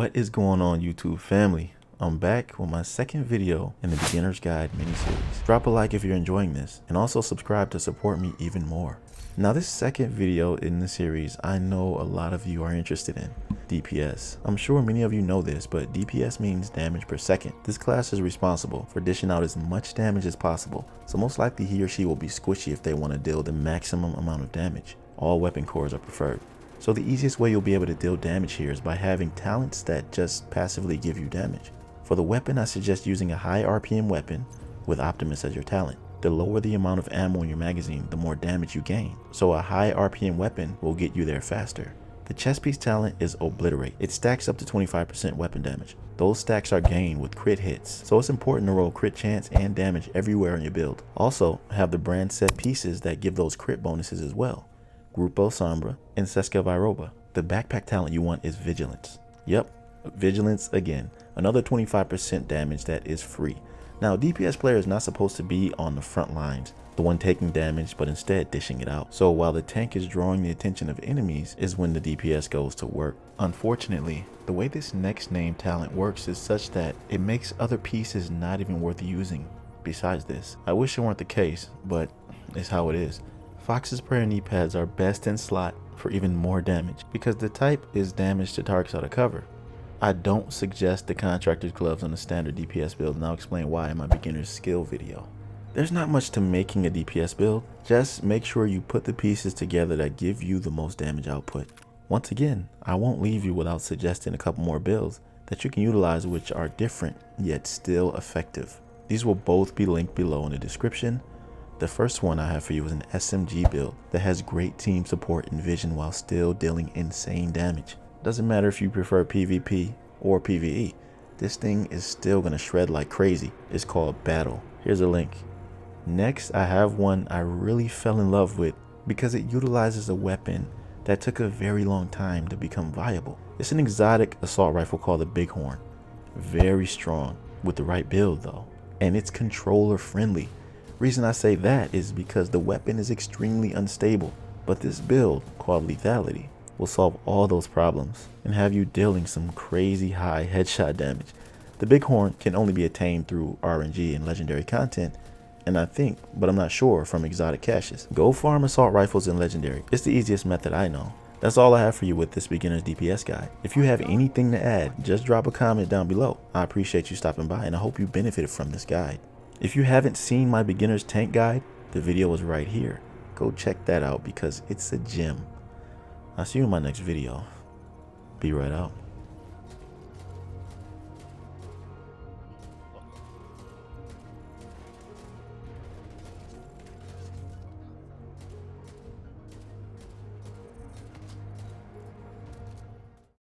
What is going on, YouTube family? I'm back with my second video in the Beginner's Guide miniseries. Drop a like if you're enjoying this, and also subscribe to support me even more. Now, this second video in the series, I know a lot of you are interested in DPS. I'm sure many of you know this, but DPS means damage per second. This class is responsible for dishing out as much damage as possible, so most likely he or she will be squishy if they want to deal the maximum amount of damage. All weapon cores are preferred. So the easiest way you'll be able to deal damage here is by having talents that just passively give you damage. For the weapon, I suggest using a high RPM weapon with Optimus as your talent. The lower the amount of ammo in your magazine, the more damage you gain. So a high RPM weapon will get you there faster. The chest piece talent is Obliterate. It stacks up to 25% weapon damage. Those stacks are gained with crit hits, so it's important to roll crit chance and damage everywhere in your build. Also, have the brand set pieces that give those crit bonuses as well. 𝐷𝐴 and 𝐶𝐴. The backpack talent you want is Vigilance. Yep, Vigilance again. Another 25% damage that is free. Now, DPS player is not supposed to be on the front lines, the one taking damage, but instead dishing it out. So while the tank is drawing the attention of enemies is when the DPS goes to work. Unfortunately, the way this next name talent works is such that it makes other pieces not even worth using besides this. I wish it weren't the case, but it's how it is. Fox's prayer knee pads are best in slot for even more damage because the type is damage to targets out of cover. I don't suggest the contractor's gloves on a standard DPS build, and I'll explain why in my beginner's skill video. There's not much to making a DPS build, just make sure you put the pieces together that give you the most damage output. Once again, I won't leave you without suggesting a couple more builds that you can utilize which are different yet still effective. These will both be linked below in the description. The first one I have for you is an SMG build that has great team support and vision while still dealing insane damage. Doesn't matter if you prefer PvP or PvE, this thing is still gonna shred like crazy. It's called Battle. Here's a link. Next, I have one I really fell in love with because it utilizes a weapon that took a very long time to become viable. It's an exotic assault rifle called the Bighorn. Very strong with the right build though, and it's controller friendly. Reason I say that is because the weapon is extremely unstable, but this build called Lethality will solve all those problems and have you dealing some crazy high headshot damage. The Bighorn can only be attained through RNG and legendary content, and I think, but I'm not sure, from exotic caches. Go farm assault rifles in legendary. It's the easiest method I know. That's all I have for you with this beginner's DPS guide. If you have anything to add, just drop a comment down below. I appreciate you stopping by and I hope you benefited from this guide. If you haven't seen my beginner's tank guide, the video is right here. Go check that out because it's a gem. I'll see you in my next video. Be right out.